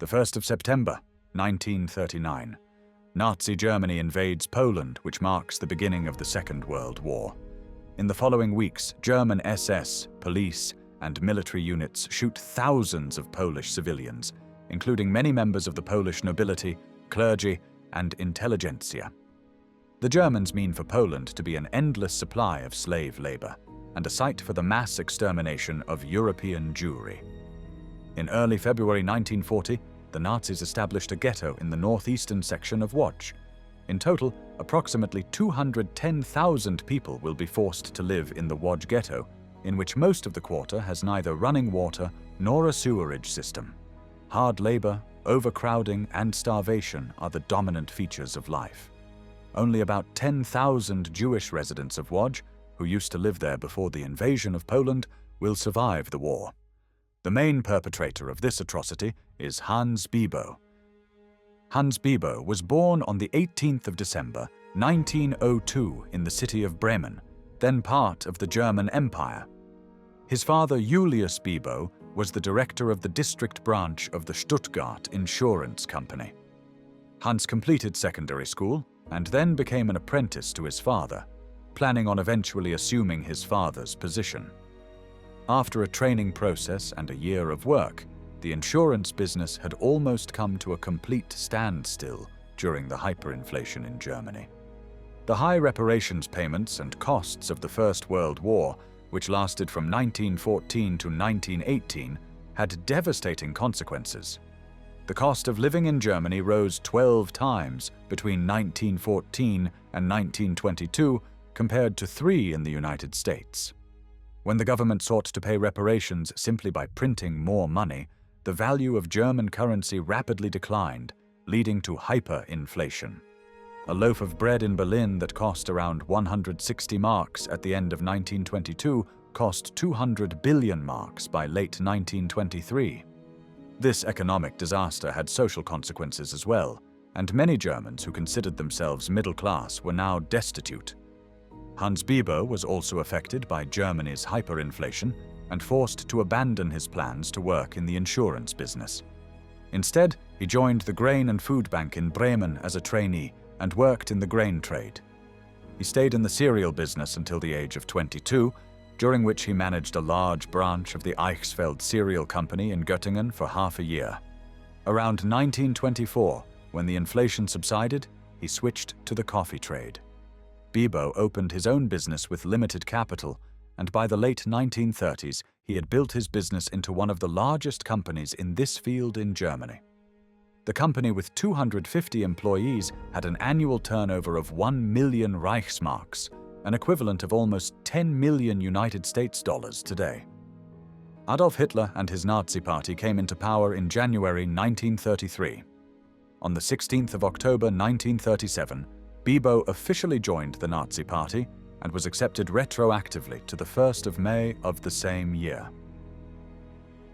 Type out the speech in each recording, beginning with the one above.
The 1st of September, 1939. Nazi Germany invades Poland, which marks the beginning of the Second World War. In the following weeks, German SS, police, and military units shoot thousands of Polish civilians, including many members of the Polish nobility, clergy, and intelligentsia. The Germans mean for Poland to be an endless supply of slave labor and a site for the mass extermination of European Jewry. In early February 1940, the Nazis established a ghetto in the northeastern section of Łódź. In total, approximately 210,000 people will be forced to live in the Łódź Ghetto, in which most of the quarter has neither running water nor a sewerage system. Hard labor, overcrowding, and starvation are the dominant features of life. Only about 10,000 Jewish residents of Łódź, who used to live there before the invasion of Poland, will survive the war. The main perpetrator of this atrocity is Hans Biebow. Hans Biebow was born on the 18th of December, 1902 in the city of Bremen, then part of the German Empire. His father, Julius Biebow, was the director of the district branch of the Stuttgart Insurance Company. Hans completed secondary school and then became an apprentice to his father, planning on eventually assuming his father's position. After a training process and a year of work, the insurance business had almost come to a complete standstill during the hyperinflation in Germany. The high reparations payments and costs of the First World War, which lasted from 1914 to 1918, had devastating consequences. The cost of living in Germany rose 12 times between 1914 and 1922, compared to 3 in the United States. When the government sought to pay reparations simply by printing more money, the value of German currency rapidly declined, leading to hyperinflation. A loaf of bread in Berlin that cost around 160 marks at the end of 1922 cost 200 billion marks by late 1923. This economic disaster had social consequences as well, and many Germans who considered themselves middle class were now destitute. Hans Biebow was also affected by Germany's hyperinflation and forced to abandon his plans to work in the insurance business. Instead, he joined the Grain and Food Bank in Bremen as a trainee and worked in the grain trade. He stayed in the cereal business until the age of 22, during which he managed a large branch of the Eichsfeld Cereal Company in Göttingen for half a year. Around 1924, when the inflation subsided, he switched to the coffee trade. Biebow opened his own business with limited capital, and by the late 1930s, he had built his business into one of the largest companies in this field in Germany. The company, with 250 employees, had an annual turnover of 1 million Reichsmarks, an equivalent of almost 10 million United States dollars today. Adolf Hitler and his Nazi Party came into power in January 1933. On the 16th of October 1937, Biebow officially joined the Nazi Party and was accepted retroactively to the 1st of May of the same year.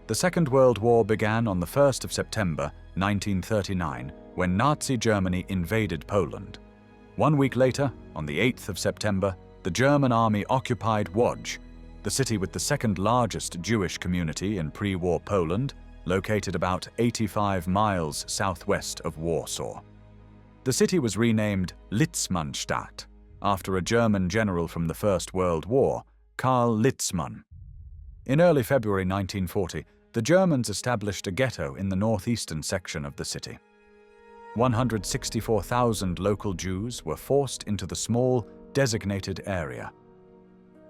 The Second World War began on the 1st of September 1939, when Nazi Germany invaded Poland. 1 week later, on the 8th of September, the German army occupied Łódź, the city with the second largest Jewish community in pre-war Poland, located about 85 miles southwest of Warsaw. The city was renamed Litzmannstadt, after a German general from the First World War, Karl Litzmann. In early February 1940, the Germans established a ghetto in the northeastern section of the city. 164,000 local Jews were forced into the small, designated area.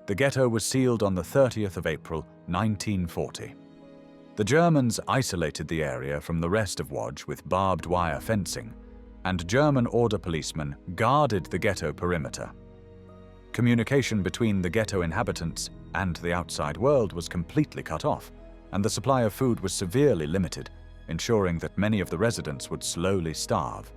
The ghetto was sealed on the 30th of April, 1940. The Germans isolated the area from the rest of Łódź with barbed wire fencing, and German order policemen guarded the ghetto perimeter. Communication between the ghetto inhabitants and the outside world was completely cut off, and the supply of food was severely limited, ensuring that many of the residents would slowly starve.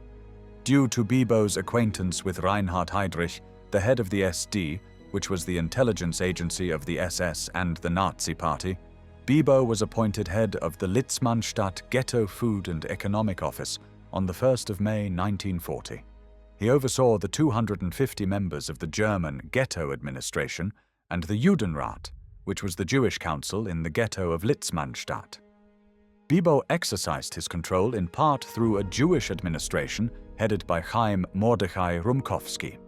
Due to Biebow's acquaintance with Reinhard Heydrich, the head of the SD, which was the intelligence agency of the SS and the Nazi Party, Biebow was appointed head of the Litzmannstadt Ghetto Food and Economic Office on the 1st of May 1940. He oversaw the 250 members of the German Ghetto Administration and the Judenrat, which was the Jewish council in the ghetto of Litzmannstadt. Biebow exercised his control in part through a Jewish administration headed by Chaim Mordechai Rumkowski.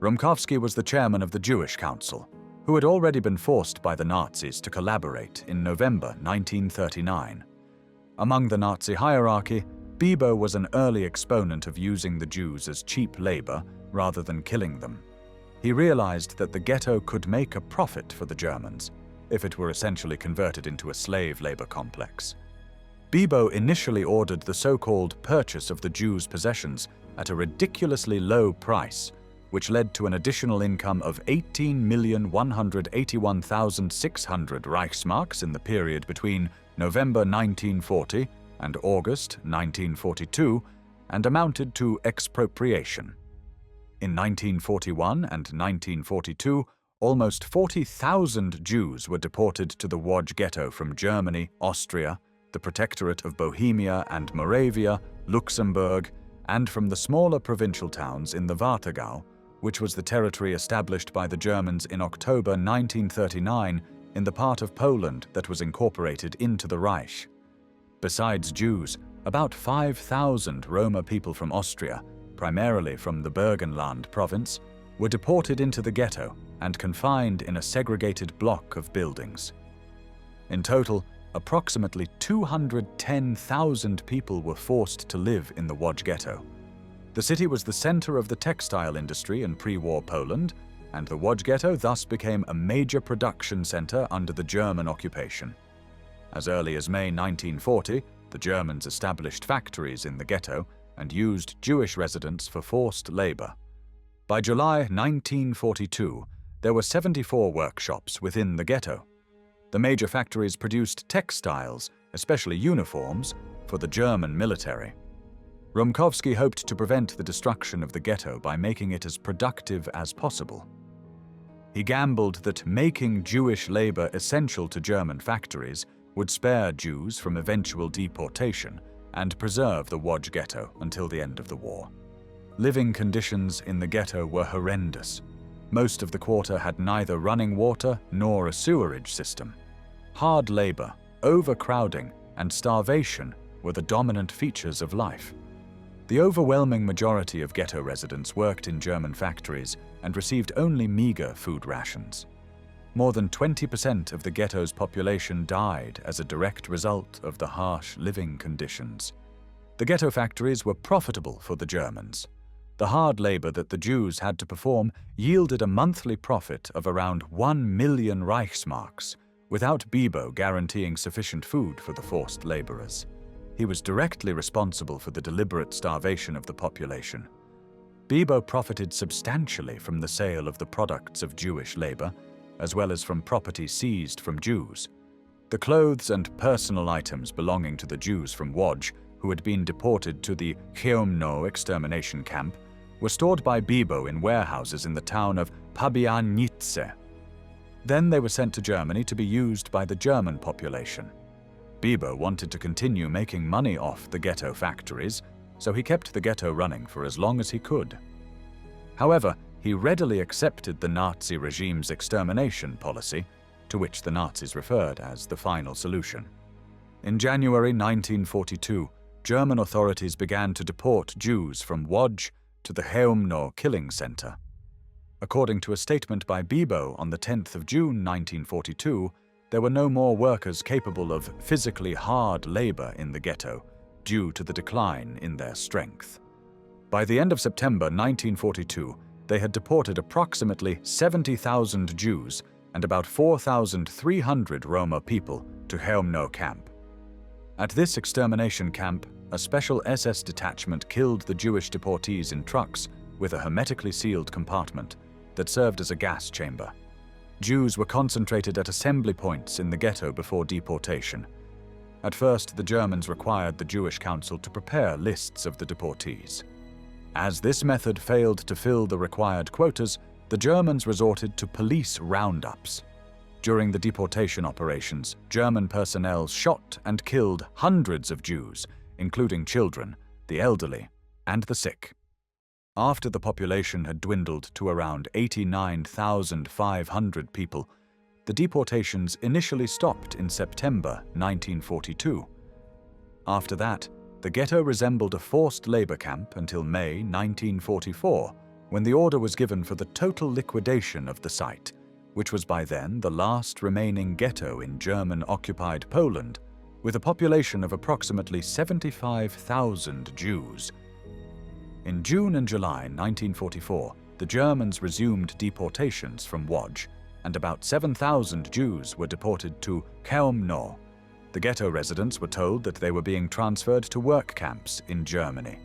Rumkowski was the chairman of the Jewish Council, who had already been forced by the Nazis to collaborate in November 1939. Among the Nazi hierarchy, Biebow was an early exponent of using the Jews as cheap labor rather than killing them. He realized that the ghetto could make a profit for the Germans if it were essentially converted into a slave labor complex. Biebow initially ordered the so-called purchase of the Jews' possessions at a ridiculously low price, which led to an additional income of 18,181,600 Reichsmarks in the period between November 1940 and August 1942, and amounted to expropriation. In 1941 and 1942, almost 40,000 Jews were deported to the Łódź Ghetto from Germany, Austria, the Protectorate of Bohemia and Moravia, Luxembourg, and from the smaller provincial towns in the Warthegau, which was the territory established by the Germans in October 1939 in the part of Poland that was incorporated into the Reich. Besides Jews, about 5,000 Roma people from Austria, primarily from the Burgenland province, were deported into the ghetto and confined in a segregated block of buildings. In total, approximately 210,000 people were forced to live in the Łódź Ghetto. The city was the center of the textile industry in pre-war Poland, and the Łódź Ghetto thus became a major production center under the German occupation. As early as May 1940, the Germans established factories in the ghetto and used Jewish residents for forced labor. By July 1942, there were 74 workshops within the ghetto. The major factories produced textiles, especially uniforms, for the German military. Rumkowski hoped to prevent the destruction of the ghetto by making it as productive as possible. He gambled that making Jewish labor essential to German factories would spare Jews from eventual deportation and preserve the Łódź Ghetto until the end of the war. Living conditions in the ghetto were horrendous. Most of the quarter had neither running water nor a sewerage system. Hard labor, overcrowding, and starvation were the dominant features of life. The overwhelming majority of ghetto residents worked in German factories and received only meager food rations. More than 20% of the ghetto's population died as a direct result of the harsh living conditions. The ghetto factories were profitable for the Germans. The hard labor that the Jews had to perform yielded a monthly profit of around 1 million Reichsmarks, without Biebow guaranteeing sufficient food for the forced laborers. He was directly responsible for the deliberate starvation of the population. Biebow profited substantially from the sale of the products of Jewish labor, as well as from property seized from Jews. The clothes and personal items belonging to the Jews from Łódź, who had been deported to the Chełmno extermination camp, were stored by Biebow in warehouses in the town of Pabianice. Then they were sent to Germany to be used by the German population. Biebow wanted to continue making money off the ghetto factories, so he kept the ghetto running for as long as he could. However, he readily accepted the Nazi regime's extermination policy, to which the Nazis referred as the final solution. In January 1942, German authorities began to deport Jews from Łódź to the Chełmno killing center. According to a statement by Biebow on the 10th of June 1942, there were no more workers capable of physically hard labor in the ghetto due to the decline in their strength. By the end of September 1942, they had deported approximately 70,000 Jews and about 4,300 Roma people to Chełmno camp. At this extermination camp, a special SS detachment killed the Jewish deportees in trucks with a hermetically sealed compartment that served as a gas chamber. Jews were concentrated at assembly points in the ghetto before deportation. At first, the Germans required the Jewish Council to prepare lists of the deportees. As this method failed to fill the required quotas, the Germans resorted to police roundups. During the deportation operations, German personnel shot and killed hundreds of Jews, including children, the elderly, and the sick. After the population had dwindled to around 89,500 people, the deportations initially stopped in September 1942. After that, the ghetto resembled a forced labor camp until May 1944, when the order was given for the total liquidation of the site, which was by then the last remaining ghetto in German-occupied Poland, with a population of approximately 75,000 Jews. In June and July 1944, the Germans resumed deportations from Łódź, and about 7,000 Jews were deported to Chełmno. The ghetto residents were told that they were being transferred to work camps in Germany.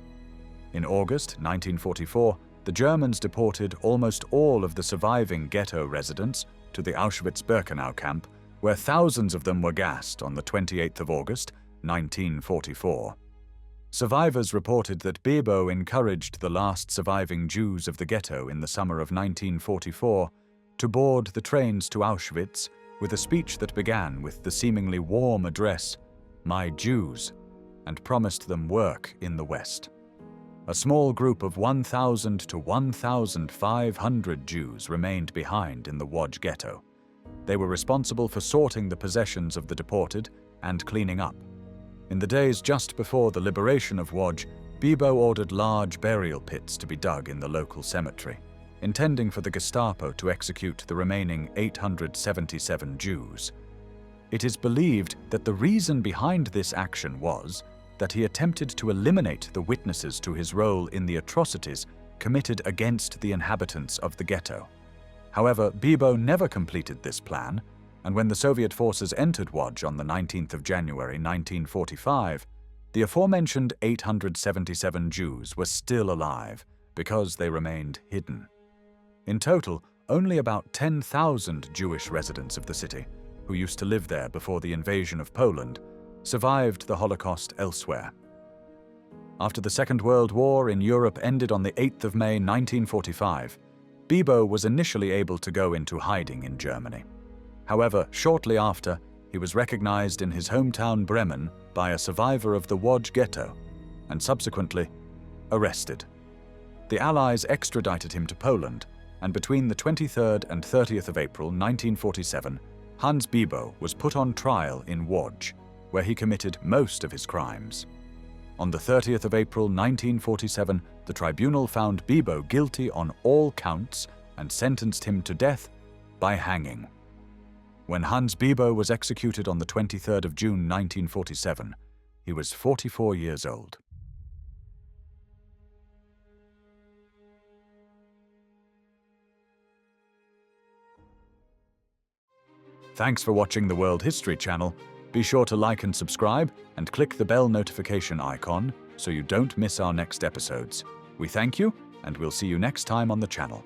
In August 1944, the Germans deported almost all of the surviving ghetto residents to the Auschwitz-Birkenau camp, where thousands of them were gassed on the 28th of August 1944. Survivors reported that Biebow encouraged the last surviving Jews of the ghetto in the summer of 1944 to board the trains to Auschwitz with a speech that began with the seemingly warm address, "My Jews," and promised them work in the West. A small group of 1,000 to 1,500 Jews remained behind in the Łódź Ghetto. They were responsible for sorting the possessions of the deported and cleaning up. In the days just before the liberation of Łódź, Biebow ordered large burial pits to be dug in the local cemetery, intending for the Gestapo to execute the remaining 877 Jews. It is believed that the reason behind this action was that he attempted to eliminate the witnesses to his role in the atrocities committed against the inhabitants of the ghetto. However, Biebow never completed this plan, and when the Soviet forces entered Łódź on the 19th of January 1945, the aforementioned 877 Jews were still alive because they remained hidden. In total, only about 10,000 Jewish residents of the city, who used to live there before the invasion of Poland, survived the Holocaust elsewhere. After the Second World War in Europe ended on the 8th of May 1945, Biebow was initially able to go into hiding in Germany. However, shortly after, he was recognized in his hometown Bremen by a survivor of the Łódź Ghetto and subsequently arrested. The Allies extradited him to Poland, and between the 23rd and 30th of April 1947, Hans Biebow was put on trial in Łódź, where he committed most of his crimes. On the 30th of April 1947, the tribunal found Biebow guilty on all counts and sentenced him to death by hanging. When Hans Biebow was executed on the 23rd of June 1947, he was 44 years old. Thanks for watching the World History Channel. Be sure to like and subscribe and click the bell notification icon so you don't miss our next episodes. We thank you, and we'll see you next time on the channel.